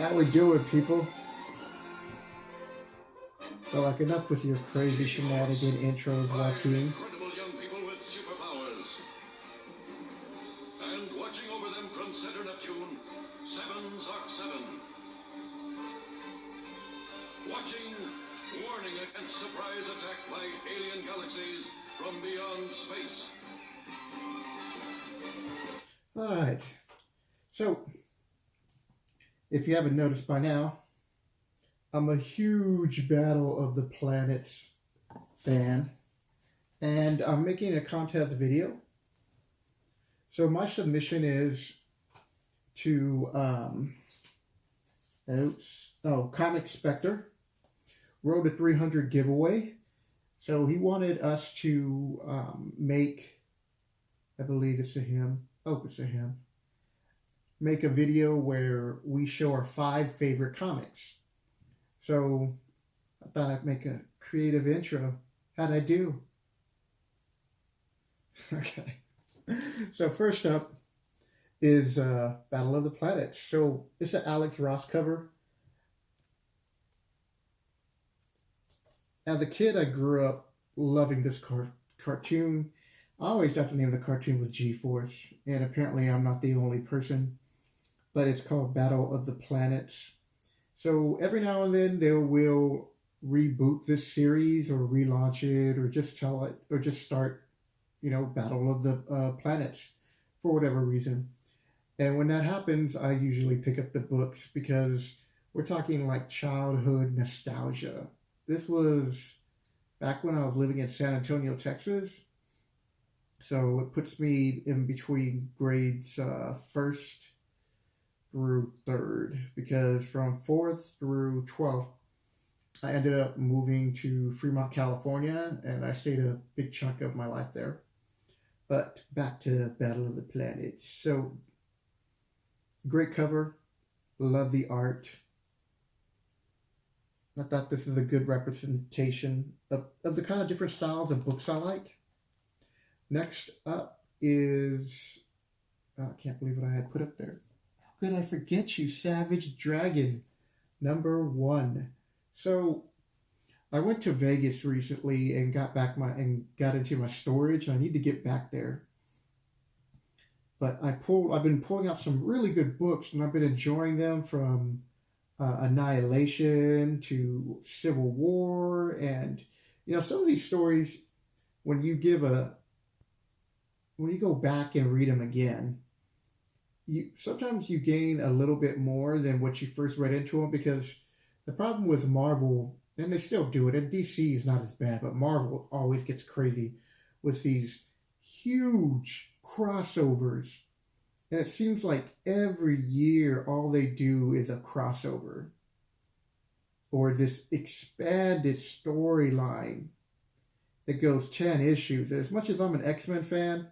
How we doing, people? Well, like enough with your crazy shenanigan intros, Joaquin. Incredible young people with superpowers. And watching over them from Center Neptune, 7 Watching, warning against surprise attack by alien galaxies from beyond space. Alright. So, if you haven't noticed by now, I'm a huge Battle of the Planets fan. And I'm making a contest video. So my submission is to Comic Spectre wrote a 300 giveaway. So he wanted us to make, I believe it's a him. Oh, it's a him. Make a video where we show our 5 favorite comics. So I thought I'd make a creative intro. How'd I do? Okay. So first up is Battle of the Planets. So it's an Alex Ross cover. As a kid, I grew up loving this cartoon. I always thought the name of the cartoon was G-Force, and apparently I'm not the only person, but it's called Battle of the Planets. So every now and then they will reboot this series or relaunch it or just tell it or just start, Battle of the Planets for whatever reason. And when that happens, I usually pick up the books because we're talking like childhood nostalgia. This was back when I was living in San Antonio, Texas. So it puts me in between grades 1st through 3rd, because from 4th through 12th, I ended up moving to Fremont, California, and I stayed a big chunk of my life there. But back to Battle of the Planets. So, great cover. Love the art. I thought this is a good representation of the kind of different styles of books I like. Next up is, I can't believe what I had put up there. How could I forget you? Savage Dragon, #1. So I went to Vegas recently and got into my storage. I need to get back there. But I've been pulling out some really good books, and I've been enjoying them, from Annihilation to Civil War, and some of these stories, when you go back and read them again, sometimes you gain a little bit more than what you first read into them, because the problem with Marvel, and they still do it, and DC is not as bad, but Marvel always gets crazy with these huge crossovers. And it seems like every year all they do is a crossover or this expanded storyline that goes 10 issues. And as much as I'm an X-Men fan,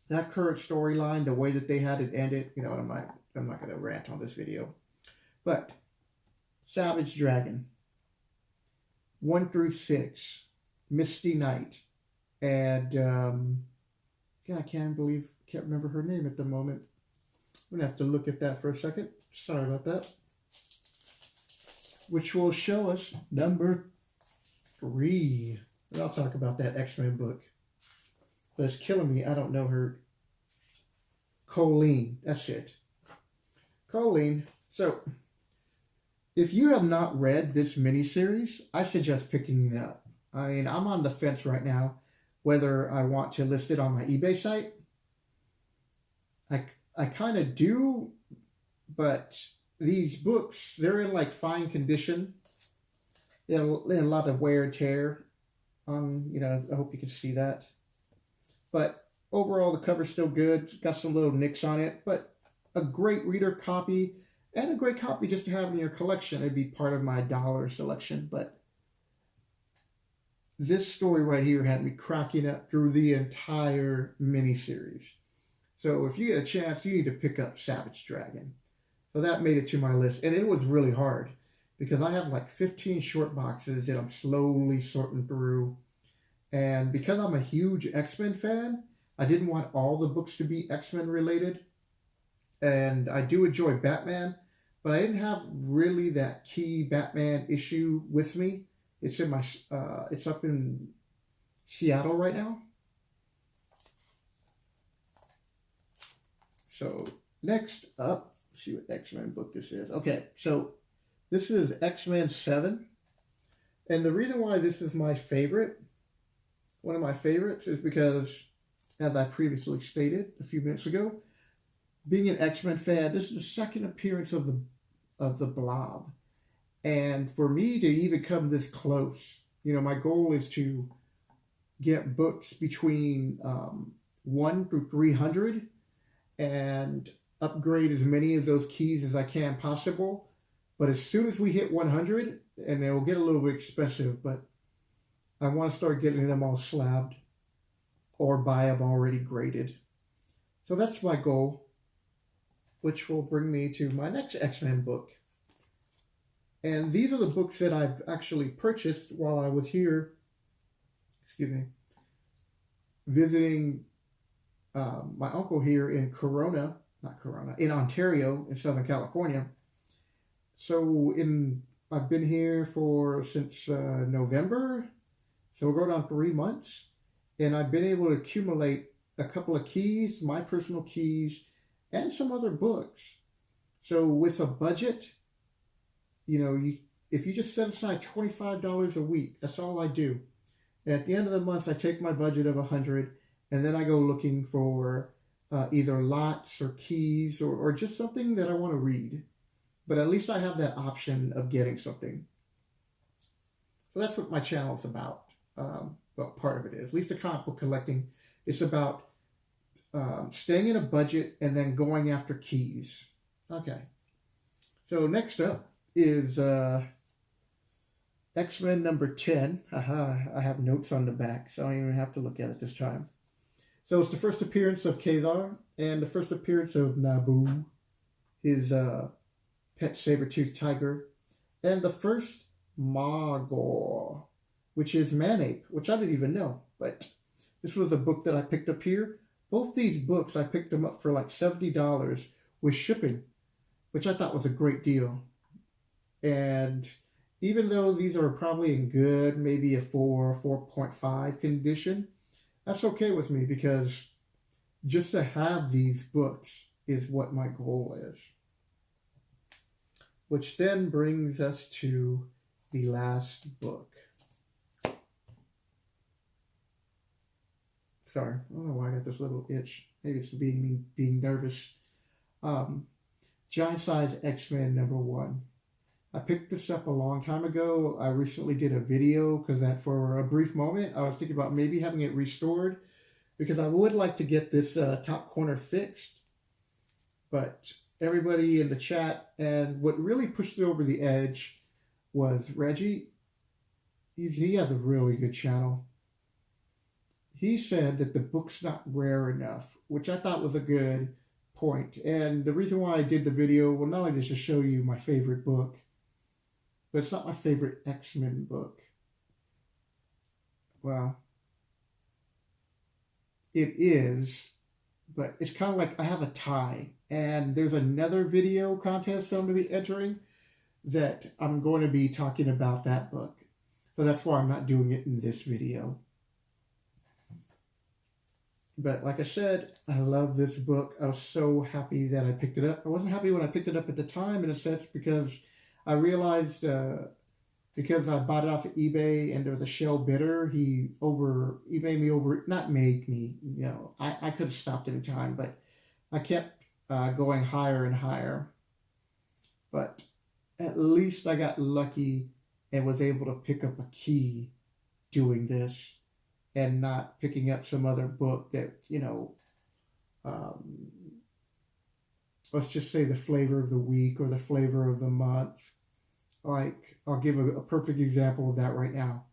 that current storyline, the way that they had it ended, I'm not going to rant on this video. But Savage Dragon, 1 through 6, Misty Knight, and I can't remember her name at the moment. I'm gonna have to look at that for a second. Sorry about that. Which will show us #3. And I'll talk about that X-Men book. But it's killing me. I don't know her. Colleen. That's it. Colleen. So, if you have not read this miniseries, I suggest picking it up. I mean, I'm on the fence right now whether I want to list it on my eBay site. I kind of do, but these books, they're in like fine condition. They have a lot of wear and tear on, I hope you can see that. But overall, the cover's still good. It's got some little nicks on it, but a great reader copy, and a great copy just to have in your collection. It'd be part of my dollar selection, but this story right here had me cracking up through the entire miniseries. So if you get a chance, you need to pick up Savage Dragon. So that made it to my list. And it was really hard because I have like 15 short boxes that I'm slowly sorting through. And because I'm a huge X-Men fan, I didn't want all the books to be X-Men related. And I do enjoy Batman, but I didn't have really that key Batman issue with me. It's in my it's up in Seattle right now. So next up, let's see what X-Men book this is. Okay, so this is X-Men 7. And the reason why this is my favorite, one of my favorites, is because, as I previously stated a few minutes ago, being an X-Men fan, this is the second appearance of the Blob. And for me to even come this close, my goal is to get books between 1 through 300 and upgrade as many of those keys as I can possible. But as soon as we hit 100, and it will get a little bit expensive, but I want to start getting them all slabbed or buy them already graded. So that's my goal, which will bring me to my next X-Men book. And these are the books that I've actually purchased while I was here, visiting my uncle here in in Ontario, in Southern California. So I've been here since November, so we're going on 3 months, and I've been able to accumulate a couple of keys, my personal keys, and some other books. So with a budget, if you just set aside $25 a week, that's all I do. And at the end of the month, I take my budget of $100, and then I go looking for either lots or keys or just something that I want to read. But at least I have that option of getting something. So that's what my channel is about. Well, part of it is. At least the comic book collecting. It's about staying in a budget and then going after keys. Okay. So next up is X-Men number 10. I have notes on the back, so I don't even have to look at it this time. So it's the first appearance of Khazar and the first appearance of Naboo, his pet saber-toothed tiger, and the first Magor, which is Manape, which I didn't even know, but this was a book that I picked up here. Both these books, I picked them up for like $70 with shipping, which I thought was a great deal. And even though these are probably in good, maybe a 4, 4.5 condition, that's okay with me because just to have these books is what my goal is. Which then brings us to the last book. Sorry, I don't know why I got this little itch. Maybe it's being nervous. Giant Size X-Men number 1. I picked this up a long time ago. I recently did a video because for a brief moment I was thinking about maybe having it restored because I would like to get this top corner fixed. But everybody in the chat, and what really pushed it over the edge was Reggie. He has a really good channel. He said that the book's not rare enough, which I thought was a good point. And the reason why I did the video, well, not only just to show you my favorite book, but it's not my favorite X-Men book. Well, it is, but it's kind of like I have a tie. And there's another video contest that I'm going to be entering that I'm going to be talking about that book. So that's why I'm not doing it in this video. But like I said, I love this book. I was so happy that I picked it up. I wasn't happy when I picked it up at the time, in a sense, because I realized because I bought it off of eBay and there was a shell bidder, he eBayed me over, not made me, I could have stopped any time, but I kept going higher and higher. But at least I got lucky and was able to pick up a key doing this and not picking up some other book that, let's just say the flavor of the week or the flavor of the month. Like, I'll give a perfect example of that right now.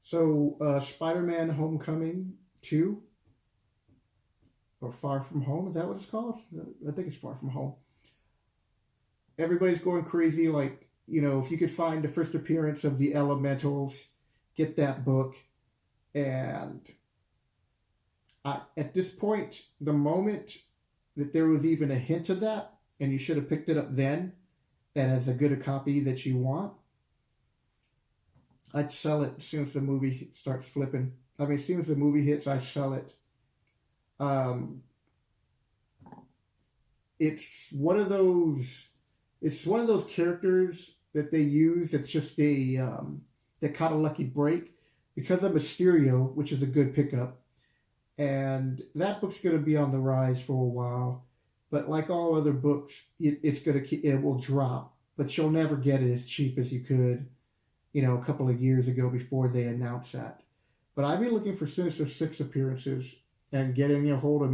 So, Spider-Man Homecoming 2, or Far From Home, is that what it's called? I think it's Far From Home. Everybody's going crazy, like, if you could find the first appearance of the Elementals, get that book. And at this point, the moment that there was even a hint of that, and you should have picked it up then, and it's a good a copy that you want, I'd sell it as soon as the movie starts flipping. I mean, as soon as the movie hits, I sell it. Um, it's one of those. It's one of those characters that they use. It's just that kind of lucky break because of Mysterio, which is a good pickup, and that book's going to be on the rise for a while. But like all other books, it's going to keep. It will drop, but you'll never get it as cheap as you could, a couple of years ago before they announced that. But I've been looking for Sinister Six appearances and getting a hold of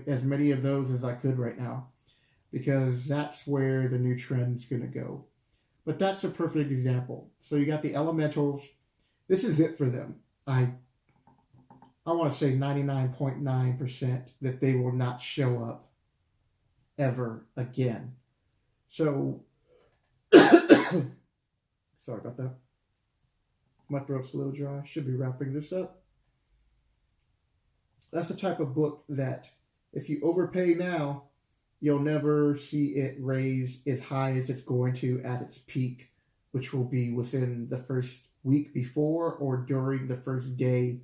as many of those as I could right now, because that's where the new trend's going to go. But that's a perfect example. So you got the Elementals. This is it for them. I want to say 99.9% that they will not show up ever again. So, sorry about that. My throat's a little dry. Should be wrapping this up. That's the type of book that if you overpay now, you'll never see it raise as high as it's going to at its peak, which will be within the first week before or during the first day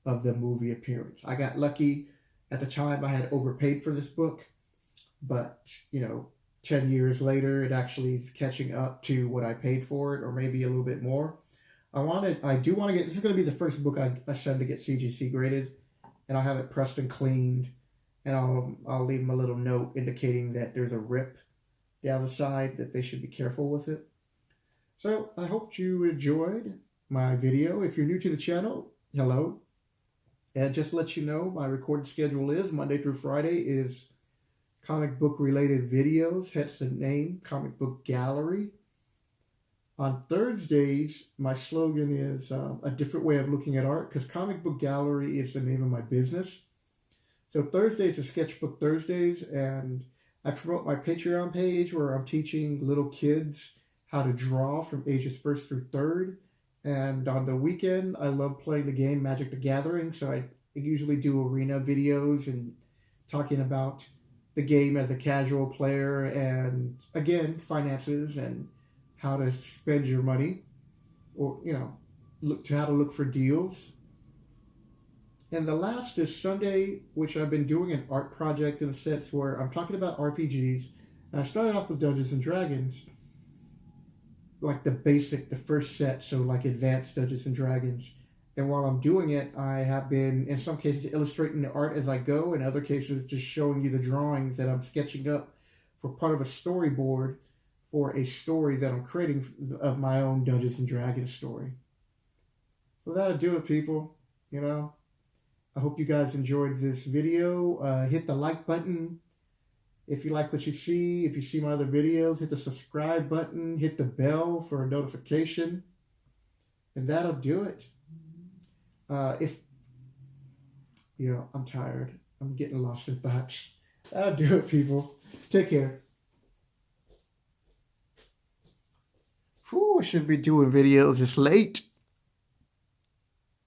of the movie appearance. I got lucky. At the time, I had overpaid for this book, but 10 years later, it actually is catching up to what I paid for it, or maybe a little bit more. I do want to get, this is going to be the first book I send to get CGC graded, and I'll have it pressed and cleaned, and I'll leave them a little note indicating that there's a rip down the side, that they should be careful with it. So I hope you enjoyed my video. If you're new to the channel, hello. And just to let you know, my recording schedule is Monday through Friday is comic book related videos, hence the name, Comicbook Gallery. On Thursdays, my slogan is a different way of looking at art, because Comicbook Gallery is the name of my business. So Thursdays are Sketchbook Thursdays, and I promote my Patreon page where I'm teaching little kids how to draw from ages 1st through 3rd. And on the weekend, I love playing the game Magic the Gathering, so I usually do arena videos and talking about the game as a casual player, and again, finances and how to spend your money, or how to look for deals. And the last is Sunday, which I've been doing an art project in a sense where I'm talking about RPGs. And I started off with Dungeons and Dragons, like the first set, so like advanced Dungeons and Dragons. And while I'm doing it, I have been, in some cases, illustrating the art as I go, in other cases, just showing you the drawings that I'm sketching up for part of a storyboard for a story that I'm creating of my own Dungeons and Dragons story. So that'll do it, people. I hope you guys enjoyed this video. Hit the like button if you like what you see. If you see my other videos, hit the subscribe button. Hit the bell for a notification. And that'll do it. I'm tired. I'm getting lost in thoughts. That'll do it, people. Take care. Whew, I should be doing videos this late.